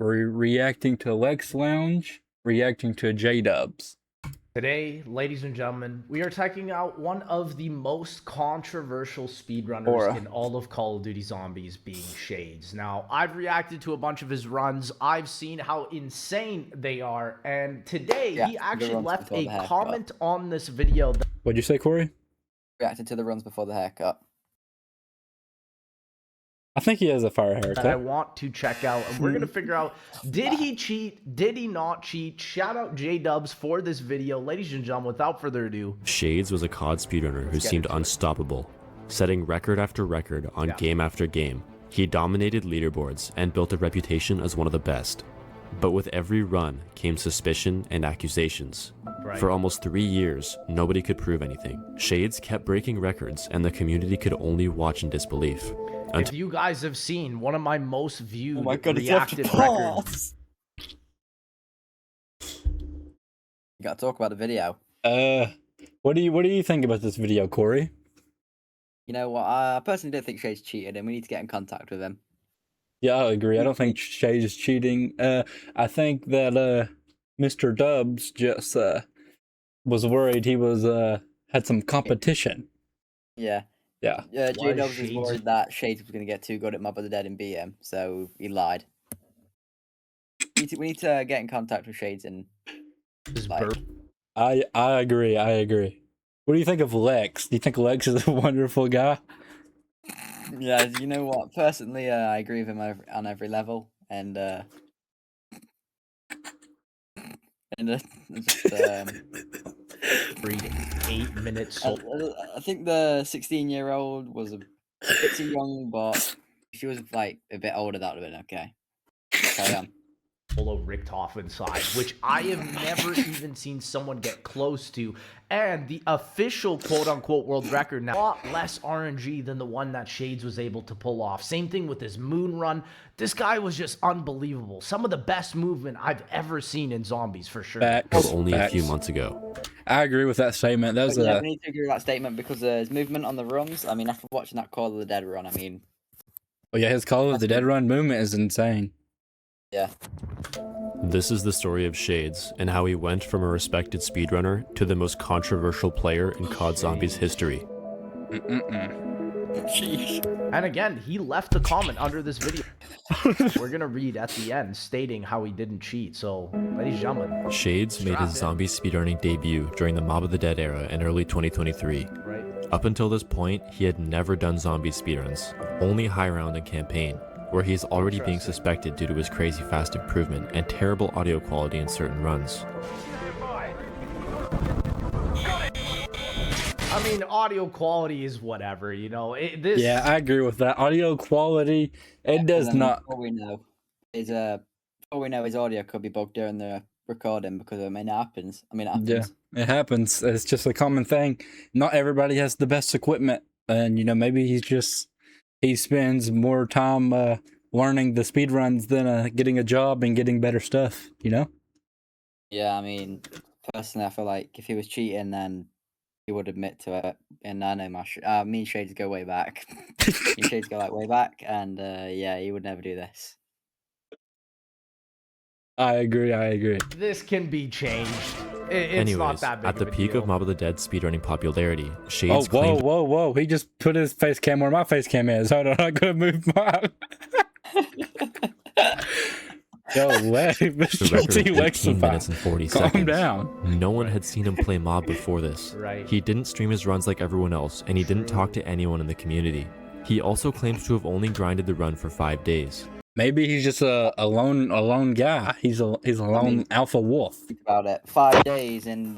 We're reacting to Lex Lounge, reacting to J-Dubs. Today, ladies and gentlemen, we are checking out one of the most controversial speedrunners in all of Call of Duty Zombies, being Shadez. Now, I've reacted to a bunch of his runs. I've seen how insane they are. And today, he actually left a comment on this video. What'd you say, Corey? Reacted to the runs before the haircut. I think he has a fire haircut. That I want to check out, and we're gonna figure out, did he cheat? Did he not cheat? Shout out J-Dubs for this video. Ladies and gentlemen, without further ado, Shadez was a COD speedrunner who seemed unstoppable, setting record after record on game after game. He dominated leaderboards and built a reputation as one of the best. But with every run came suspicion and accusations. For almost 3 years, nobody could prove anything. Shadez kept breaking records, and the community could only watch in disbelief. If you guys have seen one of my most viewed reacted records. You gotta talk about the video. What do you think about this video, Corey? You know what? I personally don't think Shadez cheated, and we need to get in contact with him. Yeah, I agree. I don't think Shadez is cheating. I think that Mr. Dubs just was worried he was had some competition. Yeah. Yeah. J-Dubs was worried that Shadez was going to get too good at Mob of the Dead in BM, so he lied. We need to get in contact with Shadez and... I agree. What do you think of Lex? Do you think Lex is a wonderful guy? Yeah, you know what? Personally, I agree with him on every level, and reading 8 minutes. I think the 16-year-old was a bit too young, but if she was like a bit older, that would have been okay. Carry on. Solo Richtofen side, which I have never even seen someone get close to, and the official quote-unquote world record now, a lot less RNG than the one that Shadez was able to pull off. Same thing with his moon run. This guy was just unbelievable. Some of the best movement I've ever seen in Zombies, for sure. Only a few months ago. I agree with that statement. That was we need to agree with that statement because his movement on the runs, I mean, after watching that Call of the Dead run, I mean... Oh yeah, his Call of the Dead run movement is insane. Yeah. This is the story of Shadez and how he went from a respected speedrunner to the most controversial player in COD Zombies history. And again, he left a comment under this video. We're gonna read at the end stating how he didn't cheat. So, ladies and gentlemen, Shadez made his zombie speedrunning debut during the Mob of the Dead era in early 2023. Up until this point, he had never done zombie speedruns, only high round and campaign, where he is already being suspected due to his crazy fast improvement and terrible audio quality in certain runs. I mean, audio quality is whatever, you know. Yeah, I agree with that. Audio quality, it does not. All we know is his audio could be bugged during the recording because it happens. I mean, it happens. Yeah, it happens. It's just a common thing. Not everybody has the best equipment, and you know, maybe he spends more time learning the speed runs than getting a job and getting better stuff, you know? Yeah, I mean, personally, I feel like if he was cheating, then he would admit to it. And I know me and Shadez go way back. Me and Shadez go like way back, and yeah, he would never do this. I agree. This can be changed. Anyways, not that big at the peak of Mob of the Dead speedrunning popularity, Shadez claimed... Whoa, he just put his face cam where my face cam is. Hold on, I'm gonna move mine. Yo, Mr. 18 minutes and 40 seconds. Calm down. No one had seen him play Mob before this. He didn't stream his runs like everyone else, and he didn't talk to anyone in the community. He also claims to have only grinded the run for 5 days. Maybe he's just a lone guy. He's a lone alpha wolf. Think about it. 5 days and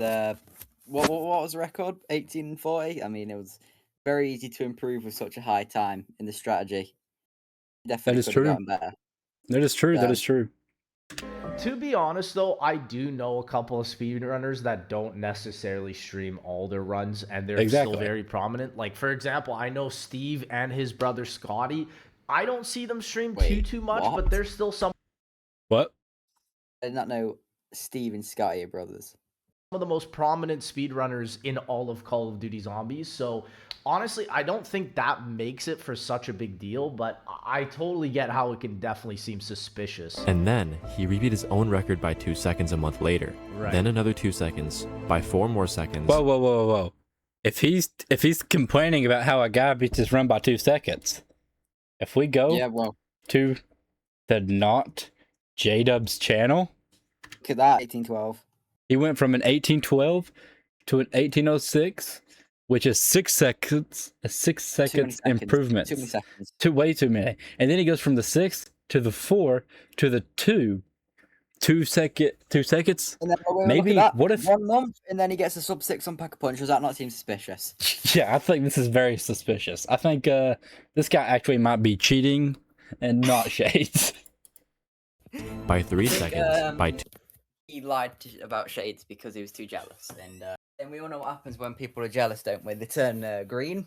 what was the record? 1840. I mean, it was very easy to improve with such a high time in the strategy. Definitely that is true. That is true. That is true. To be honest, though, I do know a couple of speedrunners that don't necessarily stream all their runs, and they're still very prominent. Like, for example, I know Steve and his brother Scotty. I don't see them stream too much, but there's still some. What? I did not know Steve and Scotty are brothers. of the most prominent speedrunners in all of Call of Duty Zombies. So honestly, I don't think that makes it for such a big deal, but I totally get how it can definitely seem suspicious. And then he rebeat his own record by 2 seconds a month later. Right. Then another 2 seconds, by 4 more seconds. Whoa. If he's complaining about how a guy beats his run by 2 seconds, if we go to the not J-Dub's channel, Look at that, 1812. he went from an 1812 to an 1806, which is 6 seconds, a 6 seconds improvement. Too many seconds. Way too many. And then he goes from the 6 to the 4 to the 2. 2 seconds. And then, maybe what if 1 month and then he gets a sub 6 on Pack a Punch? Does that not seem suspicious? Yeah, I think this is very suspicious. I think this guy actually might be cheating and not Shades. By 3 seconds, by 2. He lied about Shades because he was too jealous, and we all know what happens when people are jealous, don't we? They turn green.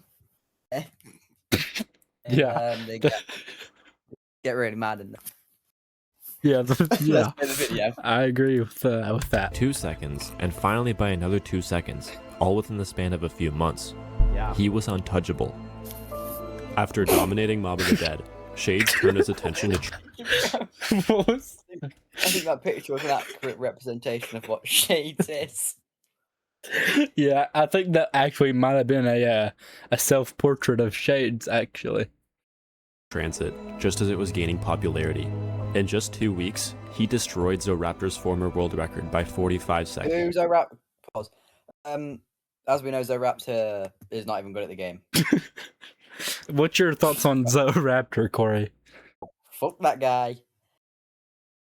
Yeah. They get really mad and Yeah, Let's play the video. I agree with that. 2 seconds, and finally by another 2 seconds, all within the span of a few months. Yeah. He was untouchable. After dominating Mob of the Dead, Shades turned his attention to I think that picture was an accurate representation of what Shades is. Yeah, I think that actually might have been a self-portrait of Shades, actually. transit, just as it was gaining popularity. In just 2 weeks, he destroyed Zoraptor's former world record by 45 seconds. Pause. As we know, Zoraptor is not even good at the game. What's your thoughts on Zoraptor, Corey? Fuck that guy.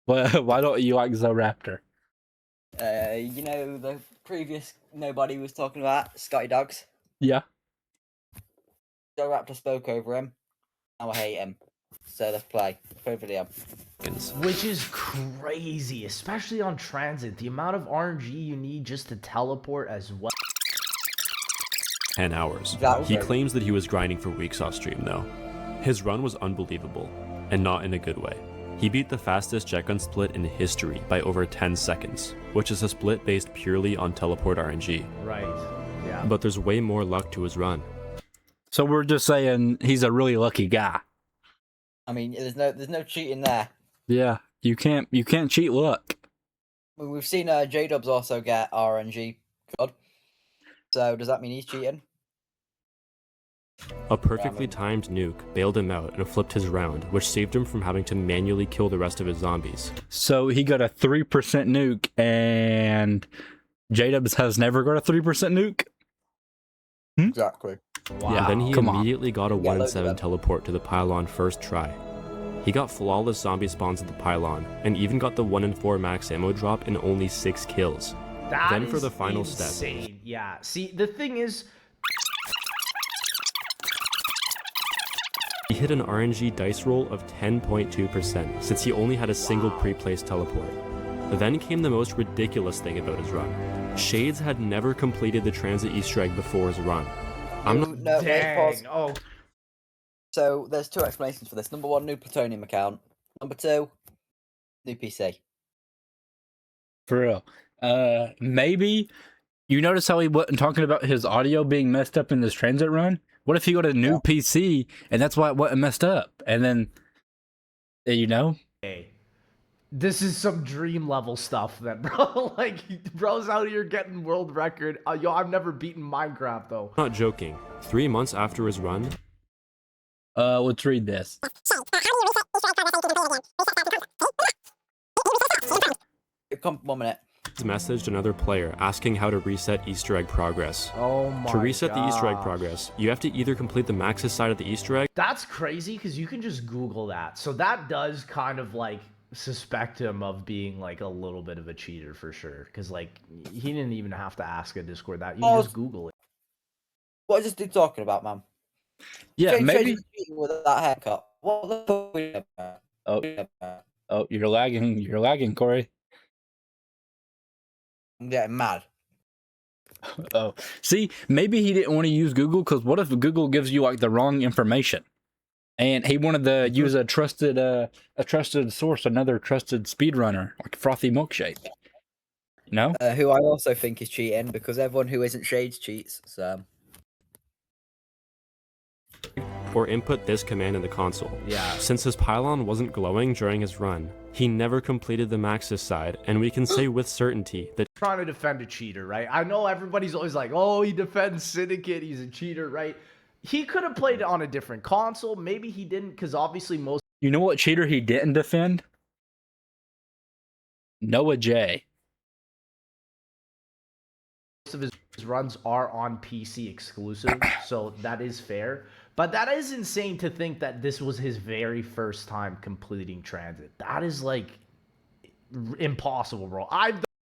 Why don't you like Zoraptor? You know the previous nobody was talking about, Scotty Dogs? Yeah. Zoraptor spoke over him. Now I hate him. So let's play. Play video. Which is crazy, especially on transit. The amount of RNG you need just to teleport as well. 10 hours. That He was- claims that he was grinding for weeks off stream though. His run was unbelievable, and not in a good way. He beat the fastest jetgun split in history by over 10 seconds, which is a split based purely on teleport RNG. Right. Yeah. But there's way more luck to his run. So we're just saying he's a really lucky guy. I mean, there's no cheating there. Yeah, you can't cheat luck. I mean, we've seen J-Dubs also get RNG. God. So does that mean he's cheating? A perfectly timed nuke bailed him out and flipped his round, which saved him from having to manually kill the rest of his zombies. So he got a 3% nuke, and J-Dubs has never got a 3% nuke? Exactly. Wow. And then he come on. immediately got a Yeah, 1 in look at 7 that. teleport to the pylon first try. He got flawless zombie spawns at the pylon, and even got the 1 in 4 max ammo drop in only 6 kills. That Then for is the final step. insane. Yeah. See, the thing is, He hit an RNG dice roll of 10.2% since he only had a single pre-placed teleport. Then came the most ridiculous thing about his run. Shades had never completed the transit Easter egg before his run. I'm not No, wait, pause. dang. Oh, So there's 2 explanations for this. Number 1, new plutonium account. Number 2, new PC. For real. Maybe you notice how he wasn't talking about his audio being messed up in this transit run? What if he got a new PC and that's why it wasn't messed up? And then, you know? hey. This is some dream level stuff then, bro. Like, bro's out here getting world record. Yo, I've never beaten Minecraft, though. not joking. 3 months after his run, Let's read this. Come 1 minute. he messaged another player asking how to reset Easter egg progress. Oh my To reset the Easter egg gosh. progress, you have to either complete the max's side of the Easter egg That's crazy because you can just Google that. So that does kind of like suspect him of being like a little bit of a cheater for sure. Because like he didn't even have to ask a Discord that. You Oh, just Google it. What is this dude talking about, man? Yeah, Shades maybe. is cheating with that haircut. What the fuck? we doing, man? Oh, oh, you're lagging, Corey. I'm getting mad. Oh, see, maybe he didn't want to use Google because what if Google gives you like the wrong information, and he wanted to use a trusted source, another trusted speedrunner like Frothy Milkshake. No? Who I also think is cheating because everyone who isn't Shades cheats. So or input this command in the console. Yeah. Since his pylon wasn't glowing during his run, he never completed the Maxis side, and we can say with certainty that Trying to defend a cheater, right? I know everybody's always like, oh, he defends Syndicate, he's a cheater, right? He could have played it on a different console. Maybe he didn't, because obviously most You know what cheater he didn't defend? Noah J. of his runs are on PC exclusive, so that is fair. But that is insane to think that this was his very first time completing Transit. That is like impossible, bro.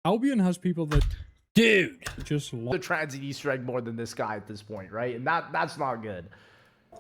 Albion has people that Dude. just love The Transit Easter egg more than this guy at this point, right? And that's not good.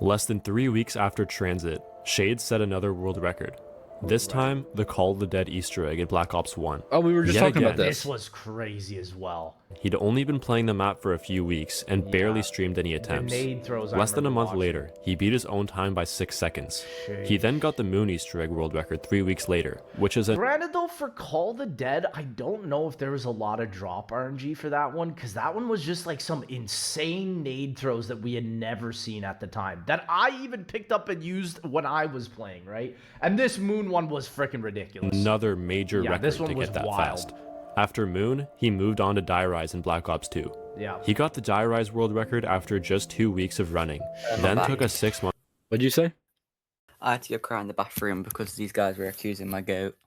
less than 3 weeks after Transit, Shades set another world record. This time, the Call of the Dead Easter egg in Black Ops 1. Oh, we were just Yet talking about again, this. This was crazy as well. He'd only been playing the map for a few weeks and barely streamed any attempts. Grenade throws. I Less than a remember month watching. later, he beat his own time by 6 seconds. He Sheesh. then got the Moon Easter egg world record 3 weeks later, which is a Granted, though, for Call of the Dead, I don't know if there was a lot of drop RNG for that one, because that one was just like some insane nade throws that we had never seen at the time, that I even picked up and used when I was playing, right? And this Moon one was freaking ridiculous. another major Yeah, record this one to was get that wild. fast. After Moon, he moved on to Die Rise in Black Ops 2. Yeah. He got the Die Rise world record after just 2 weeks of running, then took a 6-month What'd you say? I had to go cry in the bathroom because these guys were accusing my goat.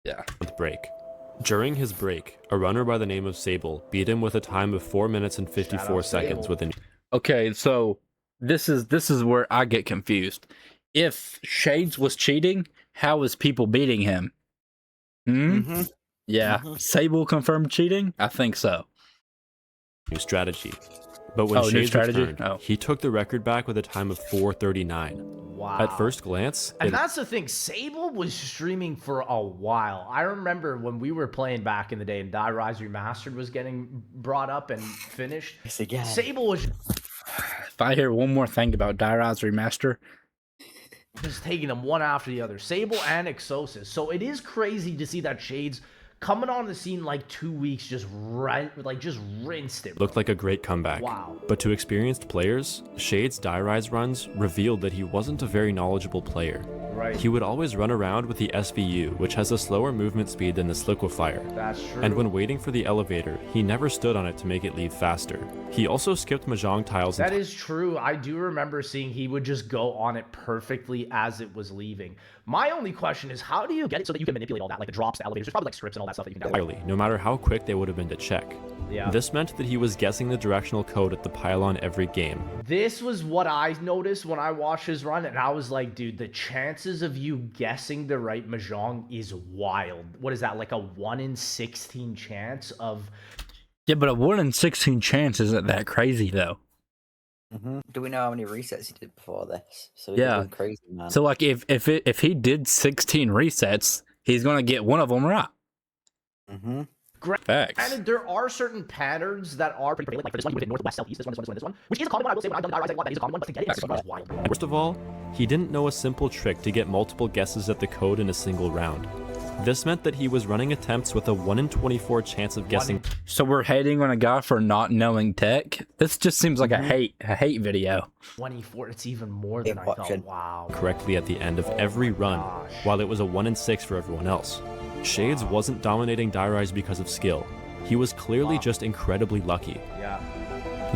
Yeah. break. During his break, a runner by the name of Sable beat him with a time of 4 minutes and 54 seconds Sable. with an Okay, so this is where I get confused. If Shades was cheating, how is people beating him? Hmm? Yeah. Sable confirmed cheating? I think so. new strategy. But when Oh, new Shades strategy? returned, Oh. he took the record back with a time of 4:39. Wow. At first glance, And it that's the thing, Sable was streaming for a while. I remember when we were playing back in the day and Die Rise Remastered was getting brought up and finished. Yes, again. Sable was If I hear one more thing about Die Rise Remaster, just taking them one after the other. Sable and Exosis. So it is crazy to see that Shades coming on the scene like 2 weeks just rinsed it. looked like a great comeback. Wow. But to experienced players, Shade's Die Rise runs revealed that he wasn't a very knowledgeable player. Right. He would always run around with the SVU, which has a slower movement speed than the Sliquifier. That's true. And when waiting for the elevator, he never stood on it to make it leave faster. He also skipped Mahjong tiles That is true. I do remember seeing he would just go on it perfectly as it was leaving. My only question is, how do you get it so that you can manipulate all that, like the drops, the elevators? There's probably like scripts and all that stuff that you can download. entirely, no matter how quick they would have been to check. Yeah. This meant that he was guessing the directional code at the pylon every game. This was what I noticed when I watched his run, and I was like, dude, the chances of you guessing the right Mahjong is wild. What is that, like a 1 in 16 chance of... yeah, but a 1 in 16 chance isn't that crazy though. Do we know how many resets he did before this? So Yeah. he's crazy, man. So like if he did 16 resets, he's gonna get one of them right. Facts. And there are certain patterns that are pretty like for this one, you did north, west, south, east, this one, which is a common one. I will say when I've done the Rise, that is a common one, but to get it, it's wild. First of all, he didn't know a simple trick to get multiple guesses at the code in a single round. This meant that he was running attempts with a 1 in 24 chance of guessing So we're hating on a guy for not knowing tech. This just seems like a hate video. 24, it's even more than I thought. watching. Wow. correctly at the end of every run, gosh. while it was a 1 in 6 for everyone else. Shades wasn't dominating Die Rise because of skill. He was clearly just incredibly lucky. Yeah.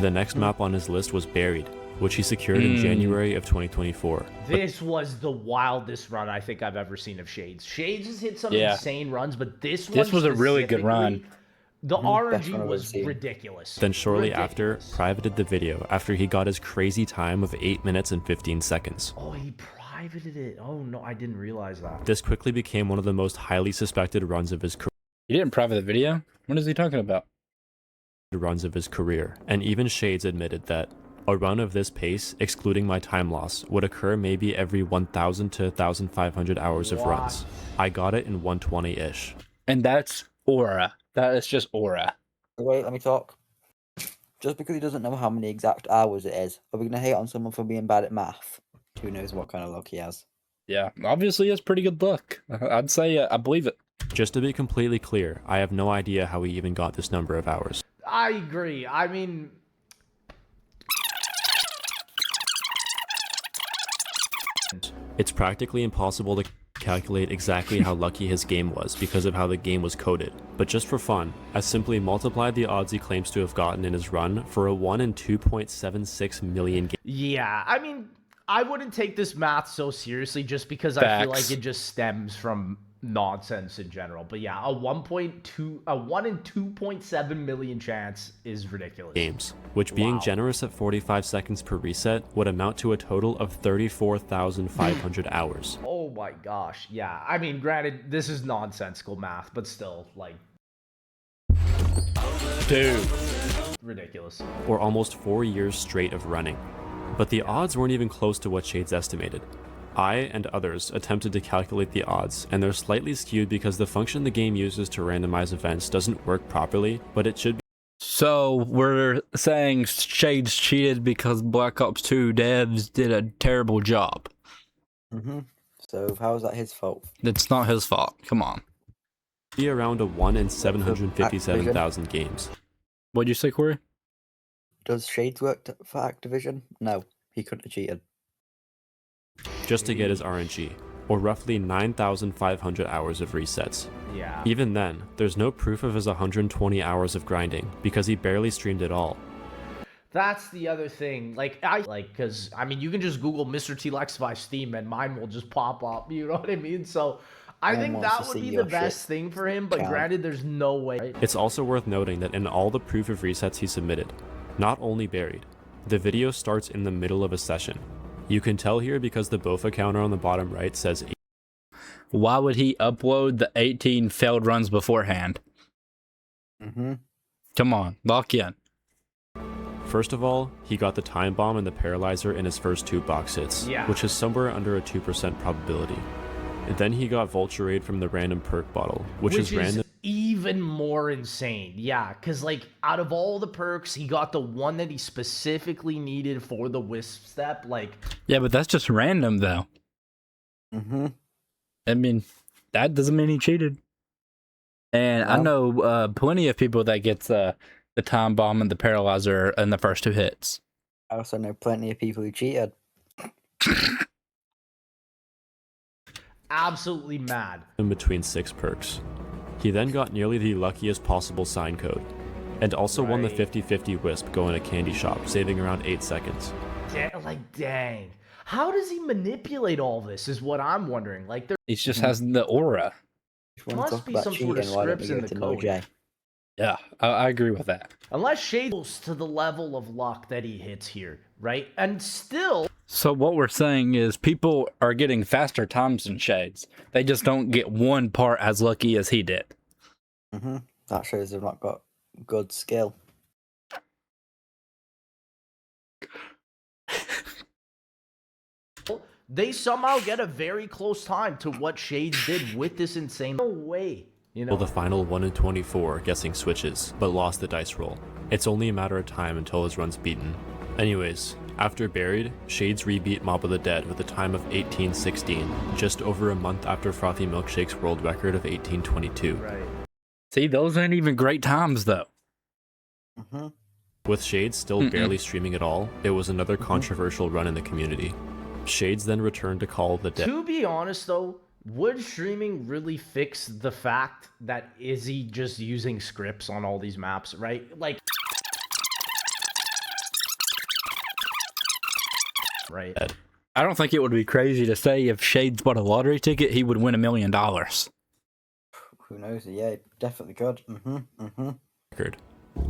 The next map on his list was Buried, which he secured in January of 2024. This was the wildest run I think I've ever seen of Shades. Shades has hit some Yeah. insane runs, but this was a really good run. specifically, The RNG Best one I've was ever seen. ridiculous. Then shortly after, Ridiculous. privated the video after he got his crazy time of 8 minutes and 15 seconds. Oh, he privated it. Oh, no, I didn't realize that. This quickly became one of the most highly suspected runs of his You didn't private the video? What is he talking about? career, and even Shades admitted that a run of this pace, excluding my time loss, would occur maybe every 1,000 to 1,500 hours of runs. I got it in 120-ish. And that's aura. That is just aura. Wait, let me talk. Just because he doesn't know how many exact hours it is, are we going to hate on someone for being bad at math? Who knows what kind of luck he has? Yeah, obviously it's pretty good luck. I'd say I believe it. Just to be completely clear, I have no idea how he even got this number of hours. I agree. I mean, It's practically impossible to calculate exactly how lucky his game was because of how the game was coded, but just for fun, I simply multiplied the odds he claims to have gotten in his run for a 1 in 2.76 million game. yeah, I mean, I wouldn't take this math so seriously just because I feel like it just stems from nonsense in general. But yeah, a 1 in 2.7 million chance is ridiculous. Games, which being generous at 45 seconds per reset would amount to a total of 34,500 hours. Oh my gosh. Yeah, I mean, granted, this is nonsensical math, but still, like, Dude. ridiculous. Or almost 4 years straight of running. But the odds weren't even close to what Shadez estimated. I and others attempted to calculate the odds, and they're slightly skewed because the function the game uses to randomize events doesn't work properly, but it should be. So we're saying Shadez cheated because Black Ops 2 devs did a terrible job. So how is that his fault? It's not his fault. Come on. Be around a 1 in 757,000 games. What'd you say, Corey? Does Shadez work for Activision? No, he couldn't have cheated. Just to get his RNG, or roughly 9,500 hours of resets. Yeah. Even then, there's no proof of his 120 hours of grinding, because he barely streamed at all. That's the other thing. Because, I mean, you can just Google Mr. T Lexify Steam and mine will just pop up. You know what I mean? So I think wants that to would see be your the best shit thing for him. But count. granted, there's no way. Right? It's also worth noting that in all the proof of resets he submitted, not only buried, the video starts in the middle of a session. You can tell here because the BOFA counter on the bottom right says. Why would he upload the 18 failed runs beforehand? Come on, lock in. First of all, he got the time bomb and the paralyzer in his first 2 box hits, which is somewhere under a 2% probability. And then he got Vulture Raid from the random perk bottle, which is random. Even more insane. Yeah, because like out of all the perks, he got the one that he specifically needed for the Wisp step. Like, Yeah, but that's just random, though. I mean, that doesn't mean he cheated. And I know plenty of people that gets the time bomb and the paralyzer in the first 2 hits. I also know plenty of people who cheated. absolutely mad. In between 6 perks. He then got nearly the luckiest possible sign code, and also won the 50-50 Wisp going to Candy Shop, saving around 8 seconds. Dang. How does he manipulate all this is what I'm wondering. Like, there He just has the aura. must be some sort of scripts in the code. Yeah, I agree with that. Unless Shadez goes to the level of luck that he hits here, right? And still... So what we're saying is people are getting faster times than Shadez. They just don't get one part as lucky as he did. That shows they've not got good skill. They somehow get a very close time to what Shadez did with this insane... No way. You know? Well, the final 1 in 24 guessing switches, but lost the dice roll. It's only a matter of time until his run's beaten. Anyways, after buried, Shadez rebeat Mob of the Dead with a time of 18:16, just over a month after Frothy Milkshake's world record of 18:22. Right. See, those ain't even great times, though. With Shadez still barely streaming at all, it was another controversial run in the community. Shadez then returned to Call of the Dead. To be honest, though, would streaming really fix the fact that is he just using scripts on all these maps, right? Like... Right. I don't think it would be crazy to say if Shadez bought a lottery ticket, he would win $1 million. Who knows? Yeah, definitely could. Record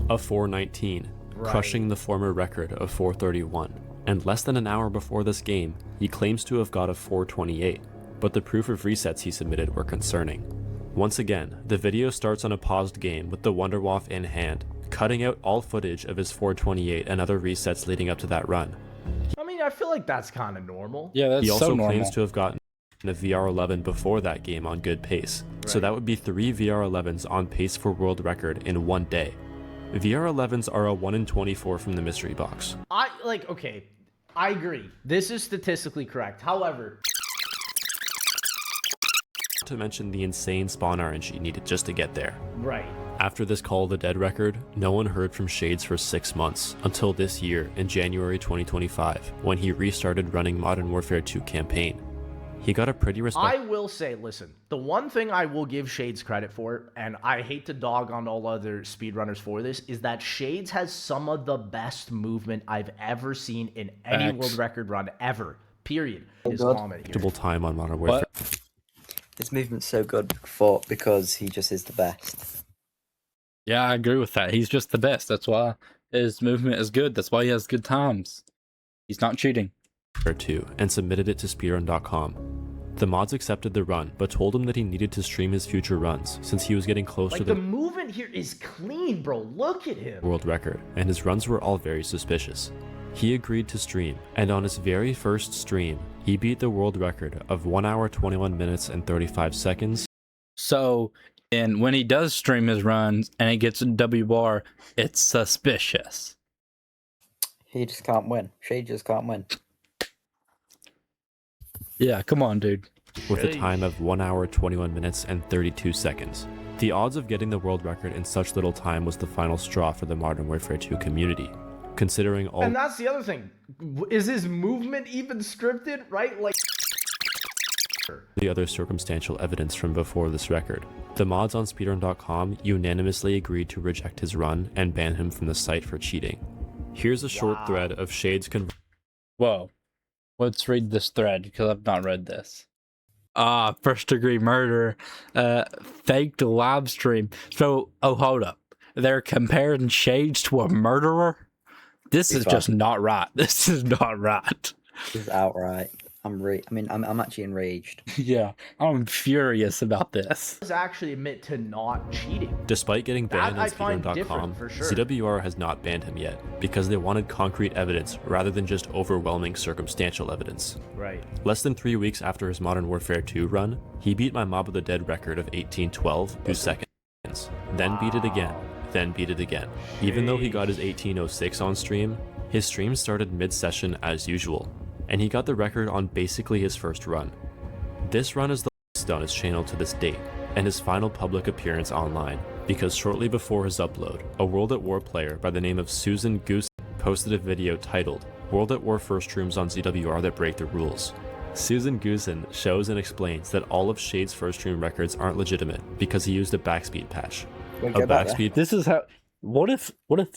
of 419, crushing the former record of 431. And less than an hour before this game, he claims to have got a 428, but the proof of resets he submitted were concerning. Once again, the video starts on a paused game with the Wonderwaff in hand, cutting out all footage of his 428 and other resets leading up to that run. I mean, I feel like that's kind of normal. Yeah, that's He also so normal. claims to have gotten a VR11 before that game on good pace, so that would be 3 VR11s on pace for world record in one day. VR11s are a 1 in 24 from the mystery box. Okay, I agree. This is statistically correct. However... to mention the insane spawn RNG needed just to get there. Right. After this Call of the Dead record, no one heard from Shadez for 6 months, until this year in January 2025, when he restarted running Modern Warfare 2 campaign. He got a pretty I will say, listen, the one thing I will give Shadez credit for, and I hate to dog on all other speedrunners for this, is that Shadez has some of the best movement I've ever seen in any world record run ever. Period. His comment here. time on Modern Warfare. His movement's so good because he just is the best. Yeah, I agree with that. He's just the best. That's why his movement is good. That's why he has good times. He's not cheating. 2 and submitted it to speedrun.com. The mods accepted the run, but told him that he needed to stream his future runs since he was getting close to the movement here is clean, bro. Look at him. World record, and his runs were all very suspicious. He agreed to stream, and on his very first stream, he beat the world record of 1 hour 21 minutes and 35 seconds. So, and when he does stream his runs and he gets a W bar, it's suspicious. He just can't win. Shade just can't win. Yeah, come on, dude. With a time of 1 hour 21 minutes and 32 seconds. The odds of getting the world record in such little time was the final straw for the Modern Warfare 2 community. Considering all And that's the other thing. Is his movement even scripted, right? Like the other circumstantial evidence from before this record. The mods on speedrun.com unanimously agreed to reject his run and ban him from the site for cheating. Here's a short thread of Shadez Whoa. Let's read this thread because I've not read this. First degree murder, faked live stream. So, hold up. They're comparing Shadez to a murderer? This is just not right. This is not right. This is outright. I'm actually enraged. Yeah, I'm furious about this. Does actually admit to not cheating. Despite getting banned on I find speedrun.com, different, for sure. ZWR has not banned him yet because they wanted concrete evidence rather than just overwhelming circumstantial evidence. Right. Less than 3 weeks after his Modern Warfare 2 run, he beat my Mob of the Dead record of 1812 2 seconds, then beat it again, then beat it again. Even though he got his 1806 on stream, his stream started mid-session as usual, and he got the record on basically his first run. This run is the longest on his channel to this date, and his final public appearance online, because shortly before his upload, a World at War player by the name of Susan Goose posted a video titled, World at War First Rooms on ZWR That Break the Rules. Susan Goosen shows and explains that all of Shadez' first room records aren't legitimate because he used a backspeed patch. A backspeed. This is how. What if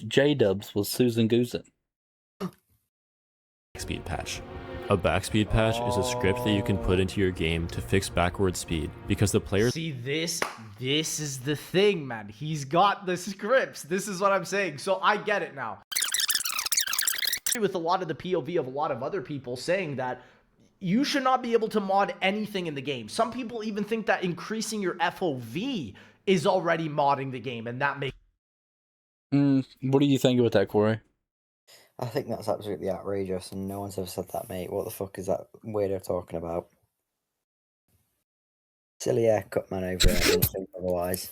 J-Dubs was Susan Goosen? Backspeed patch. A backspeed patch is a script that you can put into your game to fix backward speed because the players. See, this is the thing, man. He's got the scripts. This is what I'm saying. So I get it now. With a lot of the POV of a lot of other people saying that you should not be able to mod anything in the game. Some people even think that increasing your FOV is already modding the game, and that makes. What do you think about that, Corey? I think that's absolutely outrageous, and no one's ever said that, mate. What the fuck is that weirdo talking about? Silly haircut, man, over here. I didn't think otherwise.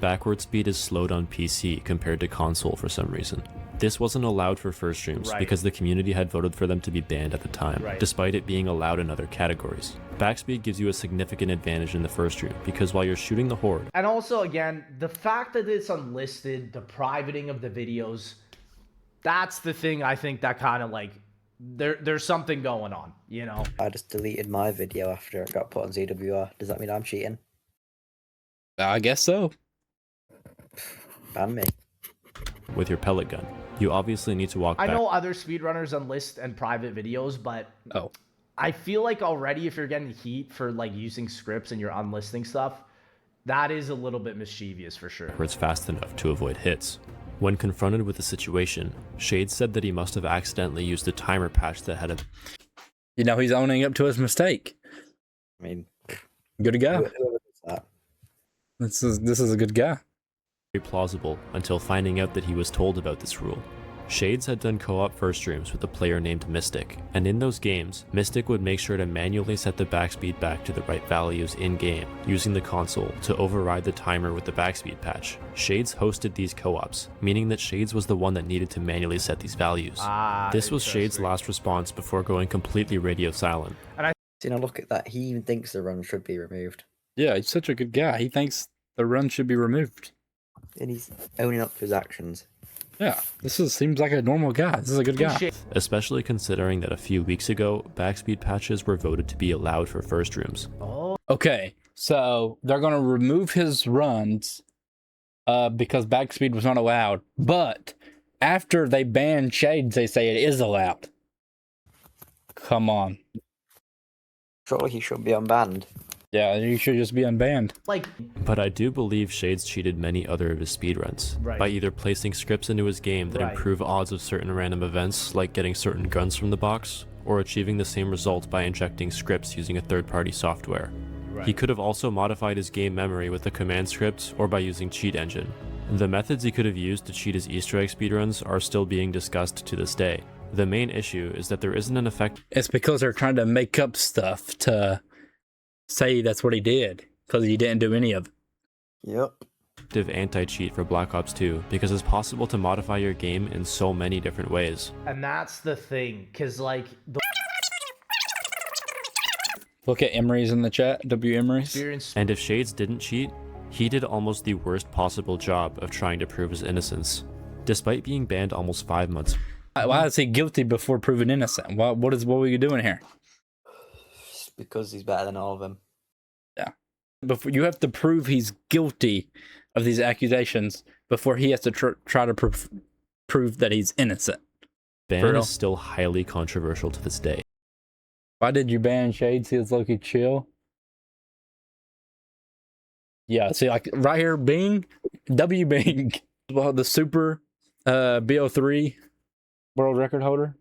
Backward speed is slowed on PC compared to console for some reason. This wasn't allowed for first streams because the community had voted for them to be banned at the time, despite it being allowed in other categories. Backspeed gives you a significant advantage in the first stream because while you're shooting the horde. And also, again, the fact that it's unlisted, the privating of the videos, that's the thing I think that kind of like, there's something going on, you know? I just deleted my video after it got put on ZWR. Does that mean I'm cheating? I guess so. Ban me. With your pellet gun, you obviously need to walk back. I know other speedrunners unlist and private videos, but I feel like already if you're getting heat for like using scripts and you're unlisting stuff, that is a little bit mischievous for sure. It's fast enough to avoid hits. When confronted with the situation, Shadez said that he must have accidentally used a timer patch that had a... You know, he's owning up to his mistake. I mean, good guy. whoever does that. This is a good guy. Very plausible until finding out that he was told about this rule. Shadez had done co-op first streams with a player named Mystic, and in those games, Mystic would make sure to manually set the backspeed back to the right values in-game, using the console to override the timer with the backspeed patch. Shadez hosted these co-ops, meaning that Shadez was the one that needed to manually set these values. This was Shadez' last response before going completely radio silent. And I look at that. He even thinks the run should be removed. Yeah, he's such a good guy. He thinks the run should be removed. And he's owning up to his actions. Yeah, seems like a normal guy. This is a good guy. Especially considering that a few weeks ago, backspeed patches were voted to be allowed for first rooms. Okay, so they're going to remove his runs because backspeed was not allowed. But after they ban Shades, they say it is allowed. Come on. Surely he should be unbanned. Yeah, you should just be unbanned. But I do believe Shades cheated many other of his speedruns by either placing scripts into his game that improve odds of certain random events, like getting certain guns from the box, or achieving the same result by injecting scripts using a third-party software. He could have also modified his game memory with a command script or by using Cheat Engine. The methods he could have used to cheat his Easter egg speedruns are still being discussed to this day. The main issue is that there isn't an effect. It's because they're trying to make up stuff to say that's what he did, because he didn't do any of it. Yep. Anti-cheat for Black Ops 2 because it's possible to modify your game in so many different ways. And that's the thing, because Look at Emery's in the chat, W. Emery's. And if Shades didn't cheat, he did almost the worst possible job of trying to prove his innocence. Despite being banned almost 5 months. Why is he guilty before proven innocent? What were you doing here? Because he's better than all of them. Yeah. Before you have to prove he's guilty of these accusations before he has to try to prove that he's innocent. Ban is still highly controversial to this day. Why did you ban Shades? He was low-key chill. Yeah, see, like right here, Bing, W Bing, well, the super BO3 world record holder.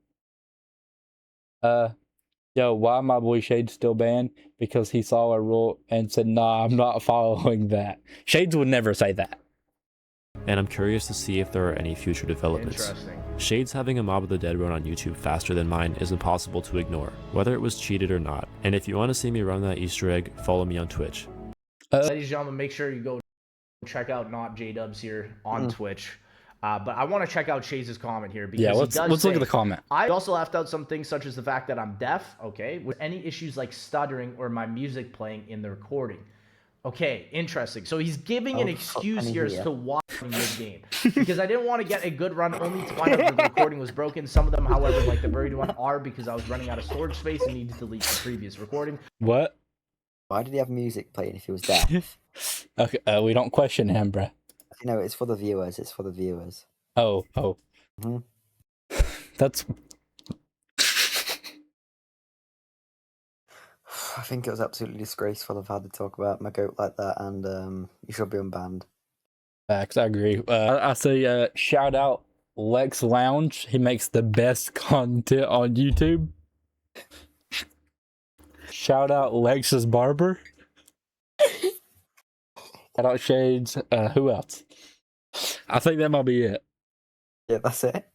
Yo, why my boy Shades still banned? Because he saw a rule and said, nah, I'm not following that. Shades would never say that. And I'm curious to see if there are any future developments. Shades having a Mob of the Dead run on YouTube faster than mine is impossible to ignore, whether it was cheated or not. And if you want to see me run that Easter egg, follow me on Twitch. Ladies and gentlemen, make sure you go check out Not J-Dubs here on Twitch. But I want to check out Shades' comment here because let's look at the comment. I also left out some things such as the fact that I'm deaf, okay, with any issues like stuttering or my music playing in the recording. Okay, interesting. So he's giving an excuse here as to why in this game. Because I didn't want to get a good run only to find out that the recording was broken. Some of them, however, like the buried one, are because I was running out of storage space and needed to delete the previous recording. What? Why did he have music playing if he was deaf? Okay, we don't question him, bruh. No, it's for the viewers. It's for the viewers. Oh. Mm-hmm. That's... I think it was absolutely disgraceful of how to talk about my goat like that, and you should be unbanned. Facts, I agree. I say shout out Lex Lounge. He makes the best content on YouTube. Shout out Lex's Barber. Shout out Shades. Who else? I think that might be it. Yeah, that's it.